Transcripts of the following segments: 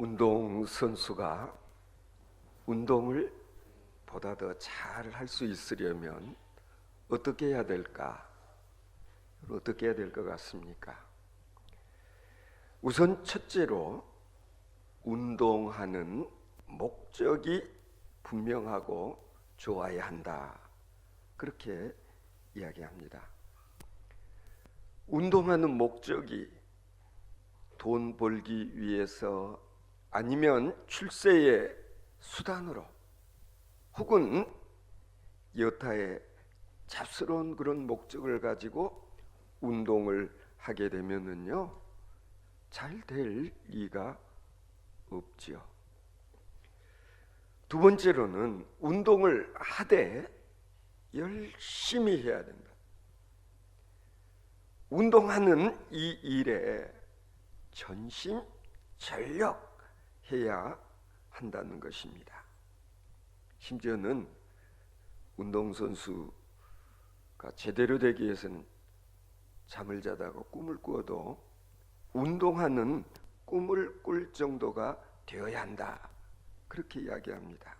운동선수가 운동을 보다 더 잘 할 수 있으려면 어떻게 해야 될까? 어떻게 해야 될 것 같습니까? 우선 첫째로 운동하는 목적이 분명하고 좋아야 한다. 그렇게 이야기합니다. 운동하는 목적이 돈 벌기 위해서 아니면 출세의 수단으로 혹은 여타의 잡스러운 그런 목적을 가지고 운동을 하게 되면은요, 잘 될 리가 없지요. 두 번째로는 운동을 하되 열심히 해야 된다. 운동하는 이 일에 전심 전력해야 한다는 것입니다. 심지어는 운동선수가 제대로 되기 위해서는 잠을 자다가 꿈을 꾸어도 운동하는 꿈을 꿀 정도가 되어야 한다. 그렇게 이야기합니다.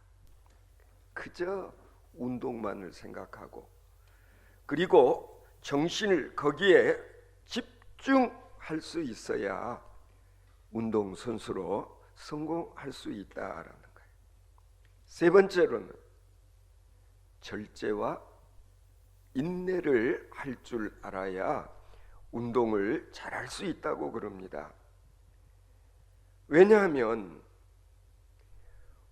그저 운동만을 생각하고 그리고 정신을 거기에 집중할 수 있어야 운동선수로 성공할 수 있다라는 거예요. 세 번째로는 절제와 인내를 할 줄 알아야 운동을 잘할 수 있다고 그럽니다. 왜냐하면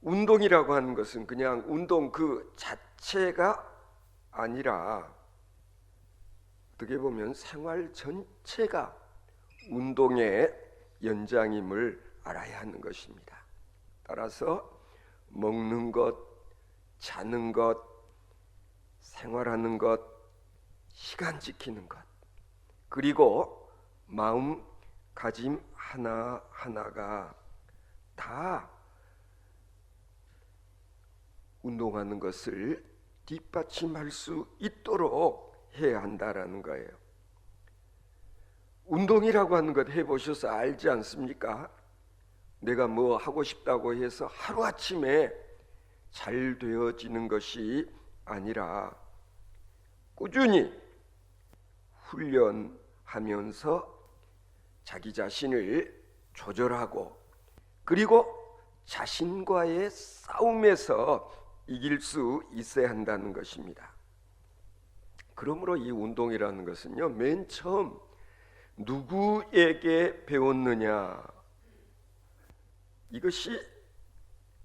운동이라고 하는 것은 그냥 운동 그 자체가 아니라 어떻게 보면 생활 전체가 운동의 연장임을 알아야 하는 것입니다. 따라서 먹는 것, 자는 것, 생활하는 것, 시간 지키는 것, 그리고 마음가짐 하나하나가 다 운동하는 것을 뒷받침할 수 있도록 해야 한다라는 거예요. 운동이라고 하는 것 해보셔서 알지 않습니까? 내가 뭐 하고 싶다고 해서 하루아침에 잘 되어지는 것이 아니라 꾸준히 훈련하면서 자기 자신을 조절하고 그리고 자신과의 싸움에서 이길 수 있어야 한다는 것입니다. 그러므로 이 운동이라는 것은요, 맨 처음 누구에게 배웠느냐, 이것이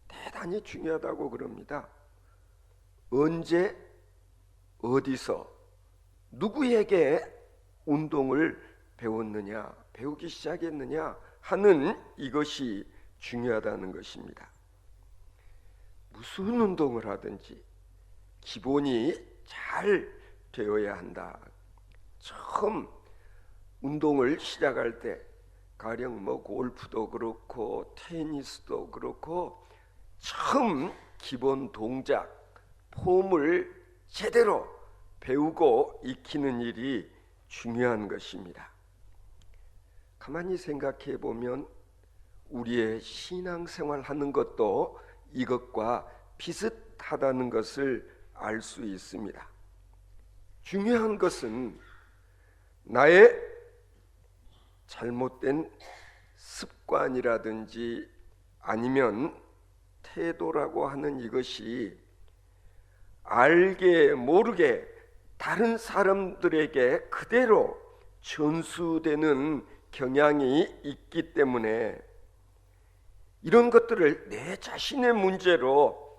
대단히 중요하다고 그럽니다. 언제, 어디서, 누구에게 운동을 배웠느냐, 배우기 시작했느냐 하는 이것이 중요하다는 것입니다. 무슨 운동을 하든지 기본이 잘 되어야 한다. 처음 운동을 시작할 때 가령 뭐 골프도 그렇고 테니스도 그렇고 처음 기본 동작, 폼을 제대로 배우고 익히는 일이 중요한 것입니다. 가만히 생각해 보면 우리의 신앙생활 하는 것도 이것과 비슷하다는 것을 알 수 있습니다. 중요한 것은 나의 잘못된 습관이라든지 아니면 태도라고 하는 이것이 알게 모르게 다른 사람들에게 그대로 전수되는 경향이 있기 때문에 이런 것들을 내 자신의 문제로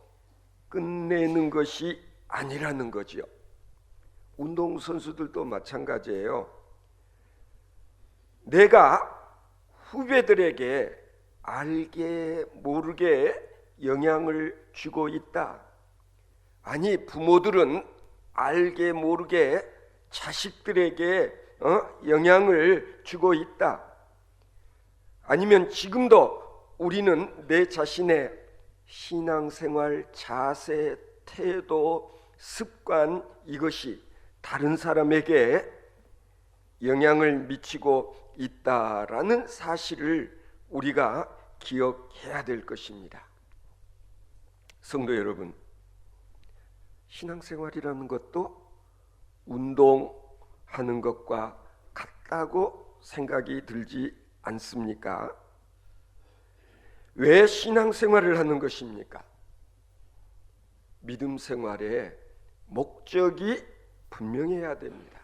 끝내는 것이 아니라는 거지요. 운동선수들도 마찬가지예요. 내가 후배들에게 알게 모르게 영향을 주고 있다. 아니, 부모들은 알게 모르게 자식들에게 영향을 주고 있다. 아니면 지금도 우리는 내 자신의 신앙생활, 자세, 태도, 습관 이것이 다른 사람에게 영향을 미치고 있다라는 사실을 우리가 기억해야 될 것입니다. 성도 여러분, 신앙생활이라는 것도 운동하는 것과 같다고 생각이 들지 않습니까? 왜 신앙생활을 하는 것입니까? 믿음 생활에 목적이 분명해야 됩니다.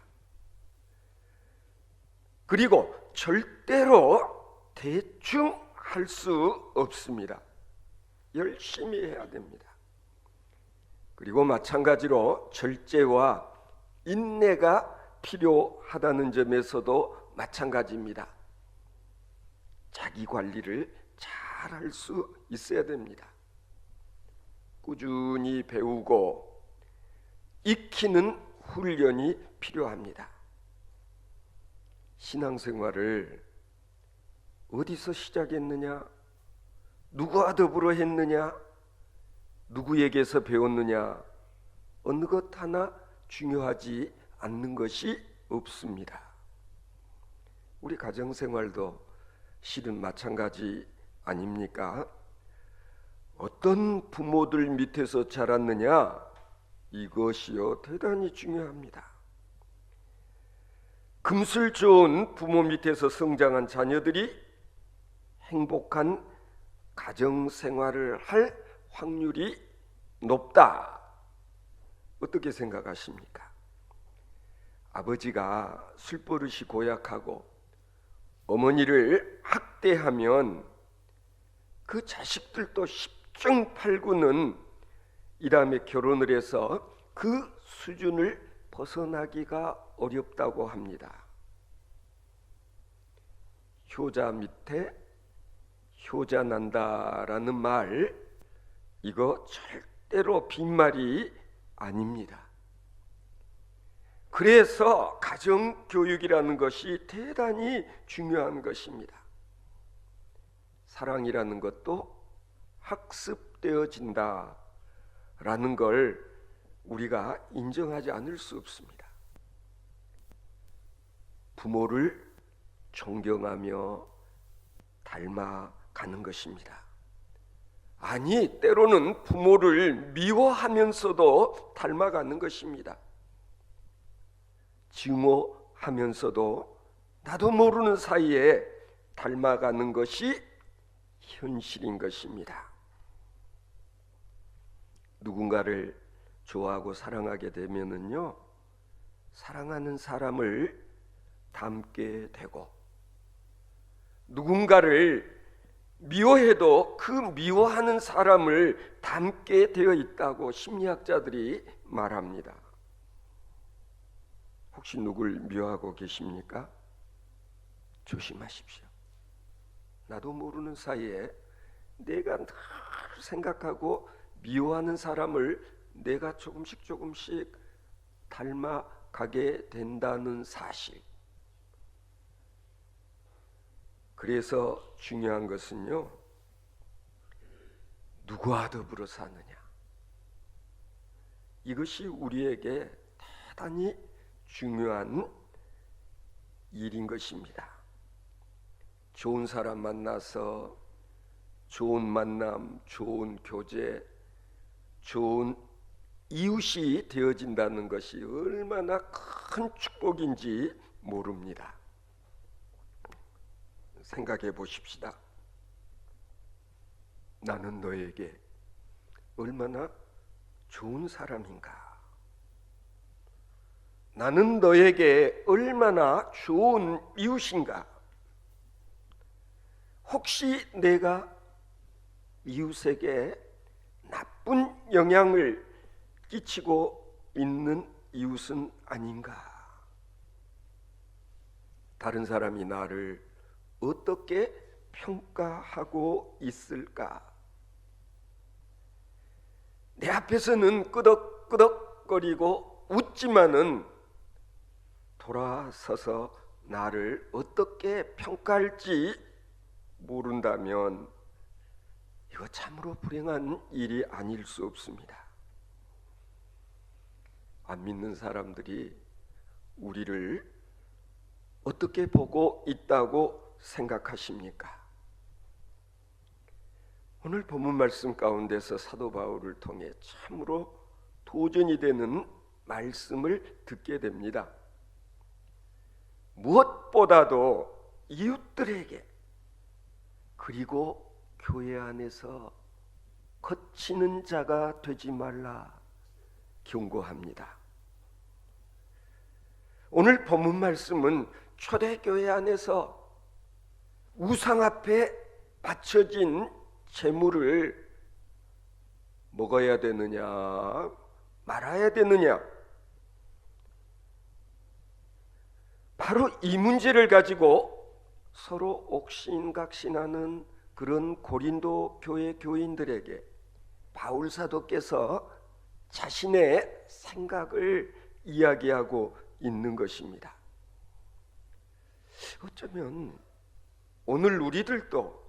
그리고 절대로 대충 할 수 없습니다. 열심히 해야 됩니다. 그리고 마찬가지로 절제와 인내가 필요하다는 점에서도 마찬가지입니다. 자기 관리를 잘 할 수 있어야 됩니다. 꾸준히 배우고 익히는 훈련이 필요합니다. 신앙생활을 어디서 시작했느냐? 누구와 더불어 했느냐? 누구에게서 배웠느냐? 어느 것 하나 중요하지 않는 것이 없습니다. 우리 가정생활도 실은 마찬가지 아닙니까? 어떤 부모들 밑에서 자랐느냐? 이것이요 대단히 중요합니다. 금슬 좋은 부모 밑에서 성장한 자녀들이 행복한 가정생활을 할 확률이 높다. 어떻게 생각하십니까? 아버지가 술버릇이 고약하고 어머니를 학대하면 그 자식들도 10중 8구는 이 다음에 결혼을 해서 그 수준을 벗어나기가 어렵다고 합니다. 효자 밑에 효자 난다라는 말, 이거 절대로 빈말이 아닙니다. 그래서 가정교육이라는 것이 대단히 중요한 것입니다. 사랑이라는 것도 학습되어진다라는 걸 우리가 인정하지 않을 수 없습니다. 부모를 존경하며 닮아가는 것입니다. 아니, 때로는 부모를 미워하면서도 닮아가는 것입니다. 증오하면서도 나도 모르는 사이에 닮아가는 것이 현실인 것입니다. 누군가를 좋아하고 사랑하게 되면은요, 사랑하는 사람을 닮게 되고, 누군가를 미워해도 그 미워하는 사람을 닮게 되어 있다고 심리학자들이 말합니다. 혹시 누굴 미워하고 계십니까? 조심하십시오. 나도 모르는 사이에 내가 늘 생각하고 미워하는 사람을 내가 조금씩 닮아가게 된다는 사실. 그래서 중요한 것은요, 누구와 더불어 사느냐, 이것이 우리에게 대단히 중요한 일인 것입니다. 좋은 사람 만나서 좋은 만남, 좋은 교제, 좋은 이웃이 되어진다는 것이 얼마나 큰 축복인지 모릅니다. 생각해 보십시다. 나는 너에게 얼마나 좋은 사람인가? 나는 너에게 얼마나 좋은 이웃인가? 혹시 내가 이웃에게 나쁜 영향을 끼치고 있는 이웃은 아닌가? 다른 사람이 나를 어떻게 평가하고 있을까? 내 앞에서는 끄덕끄덕거리고 웃지만은 돌아서서 나를 어떻게 평가할지 모른다면 이거 참으로 불행한 일이 아닐 수 없습니다. 안 믿는 사람들이 우리를 어떻게 보고 있다고 생각하십니까? 오늘 본문 말씀 가운데서 사도 바울을 통해 참으로 도전이 되는 말씀을 듣게 됩니다. 무엇보다도 이웃들에게 그리고 교회 안에서 거치는 자가 되지 말라 경고합니다. 오늘 본문 말씀은 초대교회 안에서 우상 앞에 바쳐진 재물을 먹어야 되느냐 말아야 되느냐, 바로 이 문제를 가지고 서로 옥신각신하는 그런 고린도 교회 교인들에게 바울 사도께서 자신의 생각을 이야기하고 있는 것입니다. 어쩌면 오늘 우리들도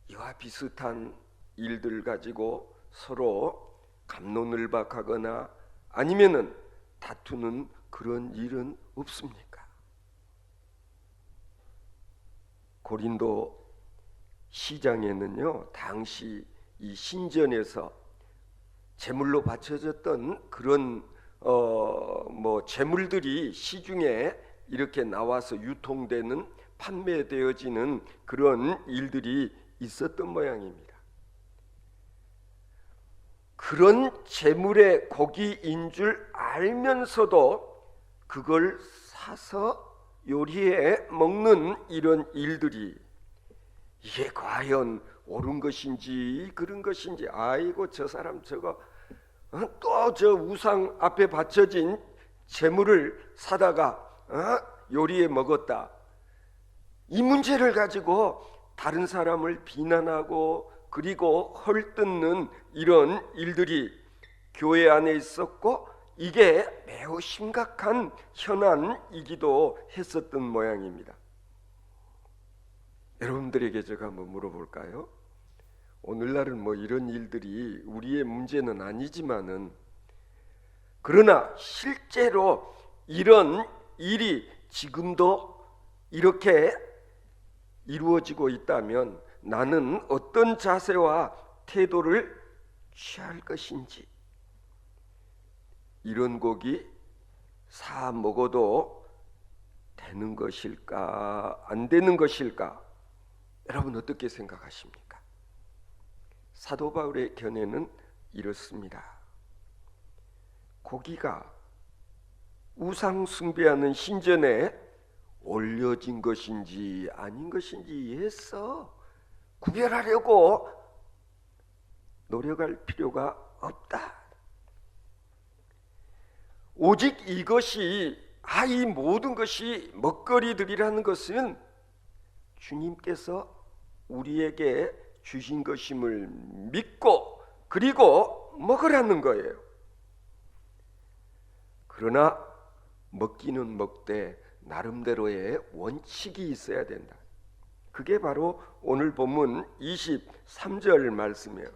이와 비슷한 일들 가지고 서로 갑론을박하거나 아니면은 다투는 그런 일은 없습니까? 고린도 시장에는요, 당시 이 신전에서 제물로 바쳐졌던 그런 제물들이 시중에 이렇게 나와서 유통되는 판매되어지는 그런 일들이 있었던 모양입니다. 그런 제물의 고기인 줄 알면서도 그걸 사서 요리해 먹는 이런 일들이 이게 과연 옳은 것인지 그런 것인지, 아이고 저 사람 저거 또 저 우상 앞에 바쳐진 제물을 사다가 요리해 먹었다, 이 문제를 가지고 다른 사람을 비난하고 그리고 헐뜯는 이런 일들이 교회 안에 있었고, 이게 매우 심각한 현안이기도 했었던 모양입니다. 여러분들에게 제가 한번 물어볼까요? 오늘날은 뭐 이런 일들이 우리의 문제는 아니지만은, 그러나 실제로 이런 일이 지금도 이렇게 이루어지고 있다면 나는 어떤 자세와 태도를 취할 것인지, 이런 고기 사 먹어도 되는 것일까 안 되는 것일까, 여러분 어떻게 생각하십니까? 사도 바울의 견해는 이렇습니다. 고기가 우상 숭배하는 신전에 올려진 것인지 아닌 것인지에서 구별하려고 노력할 필요가 없다. 오직 이것이 이 모든 것이 먹거리들이라는 것은 주님께서 우리에게 주신 것임을 믿고 그리고 먹으라는 거예요. 그러나 먹기는 먹되 나름대로의 원칙이 있어야 된다. 그게 바로 오늘 본문 23절 말씀이에요.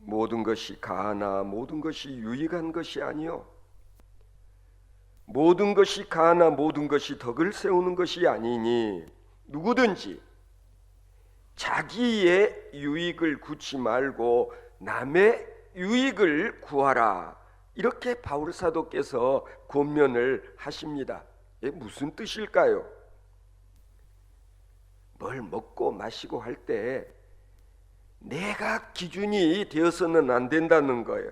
모든 것이 가하나 모든 것이 유익한 것이 아니요, 모든 것이 가하나 모든 것이 덕을 세우는 것이 아니니 누구든지 자기의 유익을 구치 말고 남의 유익을 구하라, 이렇게 바울 사도께서 권면을 하십니다. 이게 무슨 뜻일까요? 뭘 먹고 마시고 할 때 내가 기준이 되어서는 안 된다는 거예요.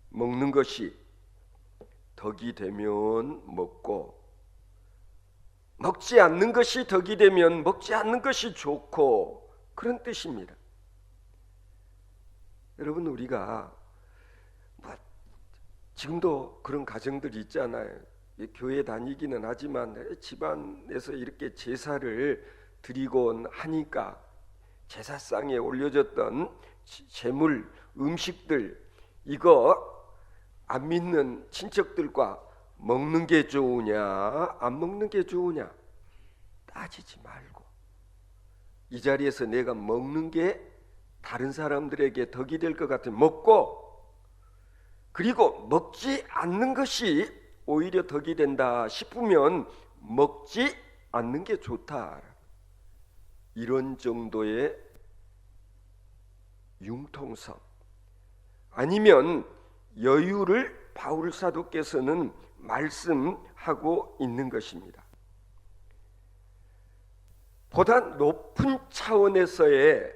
먹는 것이 덕이 되면 먹고, 먹지 않는 것이 덕이 되면 먹지 않는 것이 좋고, 그런 뜻입니다. 여러분, 우리가 지금도 그런 가정들이 있잖아요. 교회 다니기는 하지만 집안에서 이렇게 제사를 드리곤 하니까 제사상에 올려졌던 제물, 음식들, 이거 안 믿는 친척들과 먹는 게 좋으냐 안 먹는 게 좋으냐 따지지 말고, 이 자리에서 내가 먹는 게 다른 사람들에게 덕이 될 것 같으면 먹고, 그리고 먹지 않는 것이 오히려 덕이 된다 싶으면 먹지 않는 게 좋다, 이런 정도의 융통성 아니면 여유를 바울 사도께서는 말씀하고 있는 것입니다. 보다 높은 차원에서의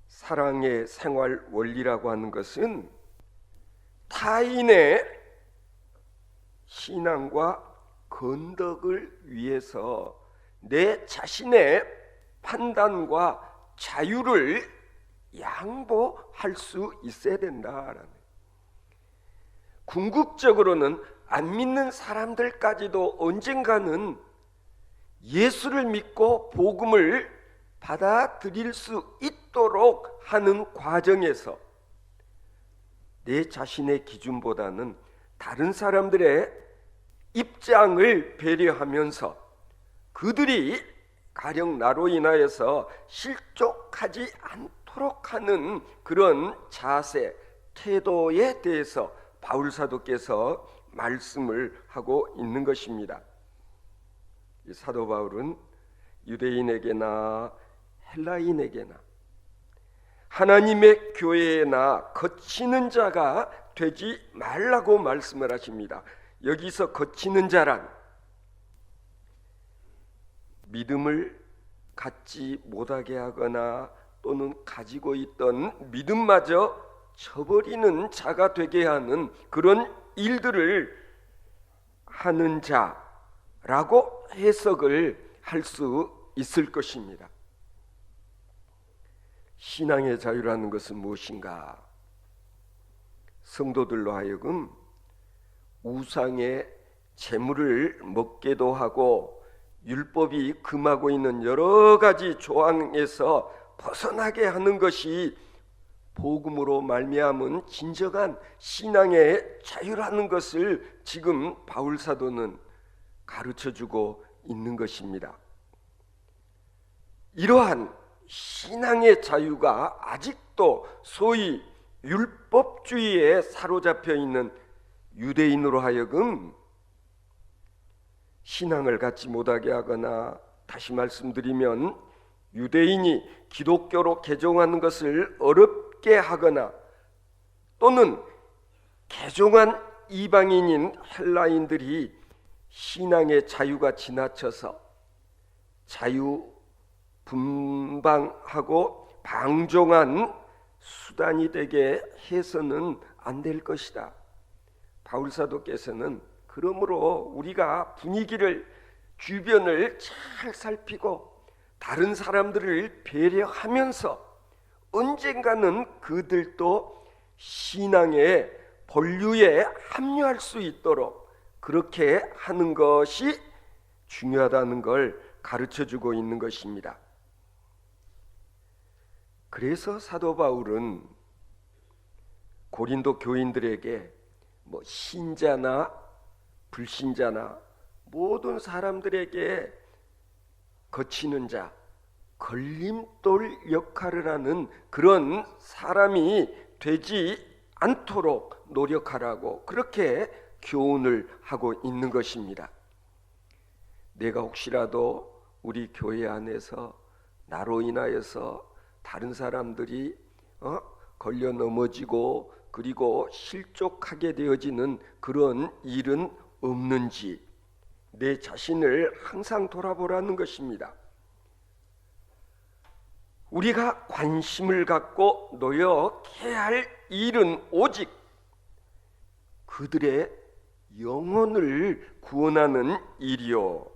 사랑의 생활 원리라고 하는 것은 타인의 신앙과 건덕을 위해서 내 자신의 판단과 자유를 양보할 수 있어야 된다라는. 궁극적으로는 안 믿는 사람들까지도 언젠가는 예수를 믿고 복음을 받아들일 수 있도록 하는 과정에서 내 자신의 기준보다는 다른 사람들의 입장을 배려하면서 그들이 가령 나로 인하여서 실족하지 않도록 하는 그런 자세, 태도에 대해서 바울 사도께서 말씀을 하고 있는 것입니다. 사도 바울은 유대인에게나 헬라인에게나 하나님의 교회에나 거치는 자가 되지 말라고 말씀을 하십니다. 여기서 거치는 자란 믿음을 갖지 못하게 하거나 또는 가지고 있던 믿음마저 저버리는 자가 되게 하는 그런 일들을 하는 자라고 해석을 할 수 있을 것입니다. 신앙의 자유라는 것은 무엇인가? 성도들로 하여금 우상의 재물을 먹게도 하고 율법이 금하고 있는 여러 가지 조항에서 벗어나게 하는 것이 복음으로 말미암은 진정한 신앙의 자유라는 것을 지금 바울 사도는 가르쳐주고 있는 것입니다. 이러한 신앙의 자유가 아직도 소위 율법주의에 사로잡혀 있는 유대인으로 하여금 신앙을 갖지 못하게 하거나, 다시 말씀드리면 유대인이 기독교로 개종하는 것을 어렵게 하거나, 또는 개종한 이방인인 헬라인들이 신앙의 자유가 지나쳐서 자유분방하고 방종한 수단이 되게 해서는 안 될 것이다. 바울 사도께서는 그러므로 우리가 분위기를, 주변을 잘 살피고 다른 사람들을 배려하면서 언젠가는 그들도 신앙의 본류에 합류할 수 있도록 그렇게 하는 것이 중요하다는 걸 가르쳐주고 있는 것입니다. 그래서 사도 바울은 고린도 교인들에게 신자나 불신자나 모든 사람들에게 거치는 자, 걸림돌 역할을 하는 그런 사람이 되지 않도록 노력하라고 그렇게 교훈을 하고 있는 것입니다. 내가 혹시라도 우리 교회 안에서 나로 인하여서 다른 사람들이 걸려 넘어지고 그리고 실족하게 되어지는 그런 일은 없는지 내 자신을 항상 돌아보라는 것입니다. 우리가 관심을 갖고 노력해야 할 일은 오직 그들의 영혼을 구원하는 일이요,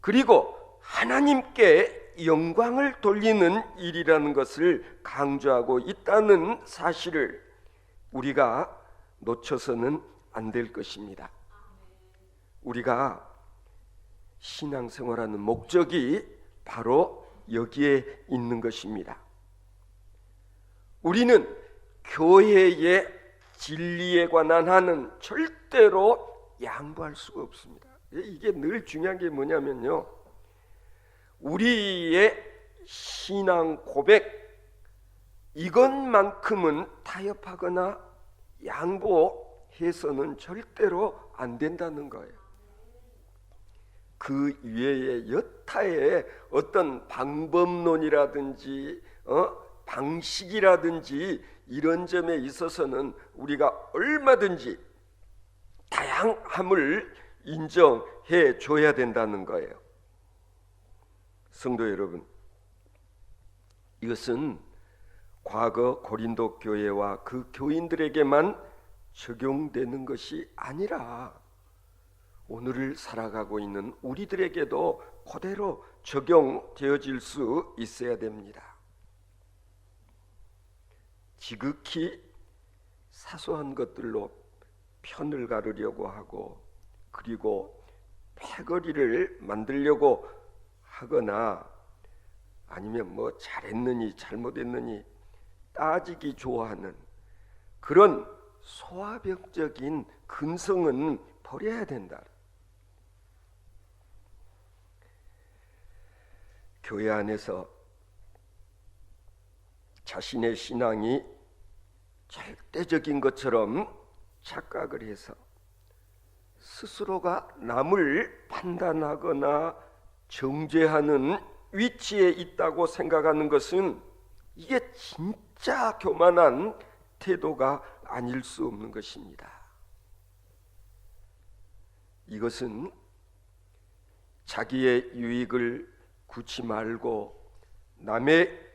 그리고 하나님께 영광을 돌리는 일이라는 것을 강조하고 있다는 사실을 우리가 놓쳐서는 안 될 것입니다. 우리가 신앙생활하는 목적이 바로 여기에 있는 것입니다. 우리는 교회의 진리에 관한 한은 절대로 양보할 수가 없습니다. 이게 늘 중요한 게 뭐냐면요, 우리의 신앙 고백 이것만큼은 타협하거나 양보해서는 절대로 안 된다는 거예요. 그 위에 여타의 어떤 방법론이라든지 방식이라든지 이런 점에 있어서는 우리가 얼마든지 다양함을 인정해 줘야 된다는 거예요. 성도 여러분, 이것은 과거 고린도 교회와 그 교인들에게만 적용되는 것이 아니라 오늘을 살아가고 있는 우리들에게도 그대로 적용되어질 수 있어야 됩니다. 지극히 사소한 것들로 편을 가르려고 하고 그리고 패거리를 만들려고 하거나 아니면 뭐 잘했느니 잘못했느니 따지기 좋아하는 그런 소화병적인 근성은 버려야 된다. 교회 안에서 자신의 신앙이 절대적인 것처럼 착각을 해서 스스로가 남을 판단하거나 정죄하는 위치에 있다고 생각하는 것은 이게 진짜 교만한 태도가 아닐 수 없는 것입니다. 이것은 자기의 유익을 구치 말고 남의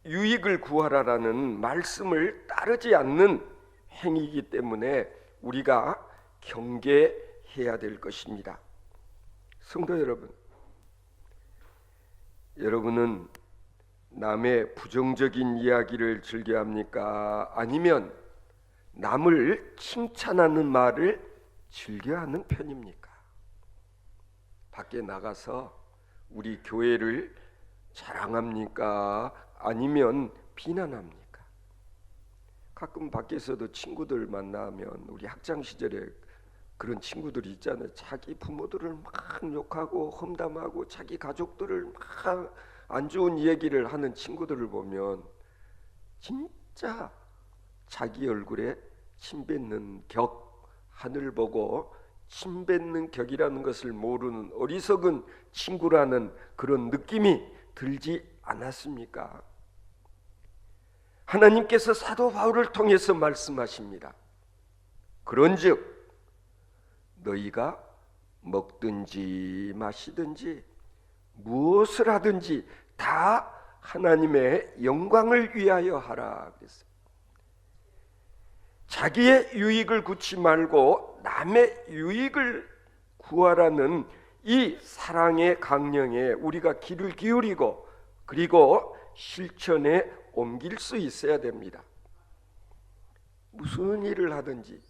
유익을 구하라라는 말씀을 따르지 않는 행위이기 때문에 우리가 경계해야 될 것입니다. 성도 여러분, 여러분은 남의 부정적인 이야기를 즐겨합니까? 아니면 남을 칭찬하는 말을 즐겨하는 편입니까? 밖에 나가서 우리 교회를 자랑합니까? 아니면 비난합니까? 가끔 밖에서도 친구들 만나면 우리 학창 시절에 그런 친구들이 있잖아요. 자기 부모들을 막 욕하고 험담하고 자기 가족들을 막 안 좋은 얘기를 하는 친구들을 보면 진짜 자기 얼굴에 침 뱉는 격, 하늘 보고 침 뱉는 격이라는 것을 모르는 어리석은 친구라는 그런 느낌이 들지 않았습니까? 하나님께서 사도 바울을 통해서 말씀하십니다. 그런즉 너희가 먹든지 마시든지 무엇을 하든지 다 하나님의 영광을 위하여 하라 그랬어요. 자기의 유익을 구치 말고 남의 유익을 구하라는 이 사랑의 강령에 우리가 귀를 기울이고 그리고 실천에 옮길 수 있어야 됩니다. 무슨 일을 하든지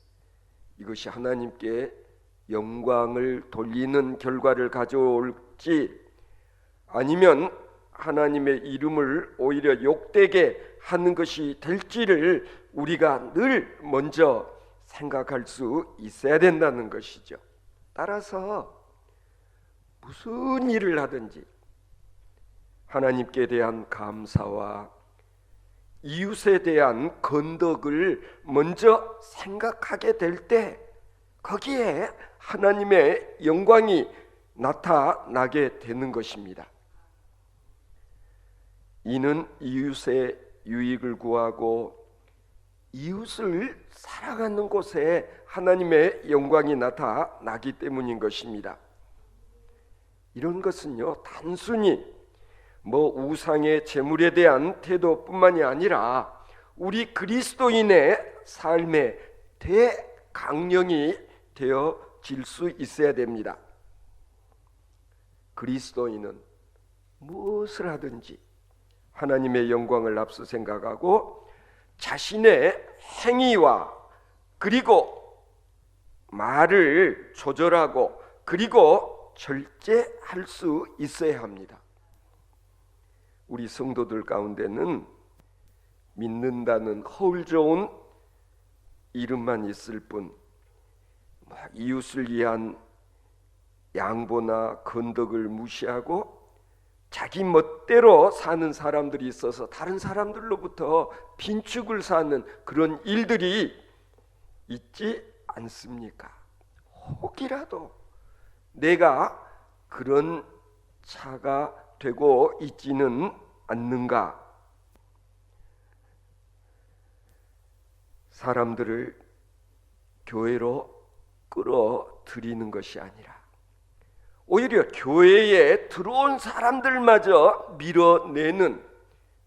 이것이 하나님께 영광을 돌리는 결과를 가져올지 아니면 하나님의 이름을 오히려 욕되게 하는 것이 될지를 우리가 늘 먼저 생각할 수 있어야 된다는 것이죠. 따라서 무슨 일을 하든지 하나님께 대한 감사와 이웃에 대한 건덕을 먼저 생각하게 될 때 거기에 하나님의 영광이 나타나게 되는 것입니다. 이는 이웃의 유익을 구하고 이웃을 사랑하는 곳에 하나님의 영광이 나타나기 때문인 것입니다. 이런 것은요, 단순히 우상의 제물에 대한 태도뿐만이 아니라 우리 그리스도인의 삶의 대강령이 되어질 수 있어야 됩니다. 그리스도인은 무엇을 하든지 하나님의 영광을 앞서 생각하고 자신의 행위와 그리고 말을 조절하고 그리고 절제할 수 있어야 합니다. 우리 성도들 가운데는 믿는다는 허울 좋은 이름만 있을 뿐 이웃을 위한 양보나 건덕을 무시하고 자기 멋대로 사는 사람들이 있어서 다른 사람들로부터 빈축을 사는 그런 일들이 있지 않습니까? 혹이라도 내가 그런 자가 되고 있지는 않는가? 사람들을 교회로 끌어들이는 것이 아니라 오히려 교회에 들어온 사람들마저 밀어내는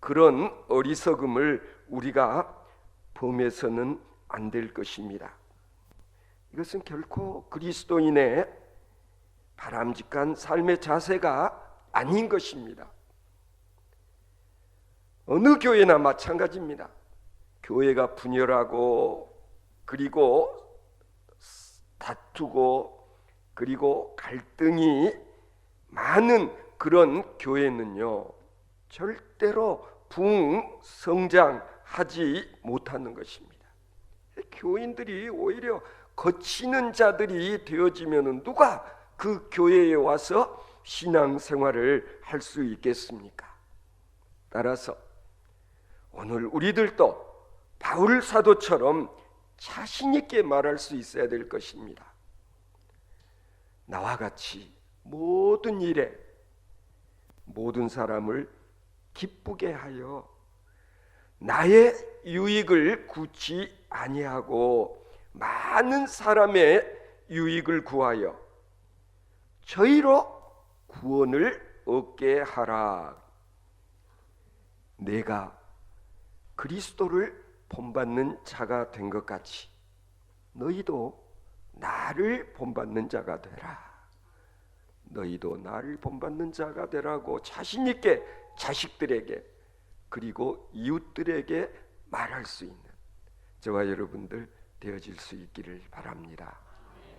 그런 어리석음을 우리가 범해서는 안 될 것입니다. 이것은 결코 그리스도인의 바람직한 삶의 자세가 아닌 것입니다. 어느 교회나 마찬가지입니다. 교회가 분열하고 그리고 다투고 그리고 갈등이 많은 그런 교회는요, 절대로 부흥성장하지 못하는 것입니다. 교인들이 오히려 거치는 자들이 되어지면 누가 그 교회에 와서 신앙생활을 할 수 있겠습니까? 따라서 오늘 우리들도 바울 사도처럼 자신 있게 말할 수 있어야 될 것입니다. 나와 같이 모든 일에 모든 사람을 기쁘게 하여 나의 유익을 구치 아니하고 많은 사람의 유익을 구하여 저희로 구원을 얻게 하라. 내가 그리스도를 본받는 자가 된 것 같이 너희도 나를 본받는 자가 되라. 너희도 나를 본받는 자가 되라고 자신 있게 자식들에게 그리고 이웃들에게 말할 수 있는 저와 여러분들 되어질 수 있기를 바랍니다.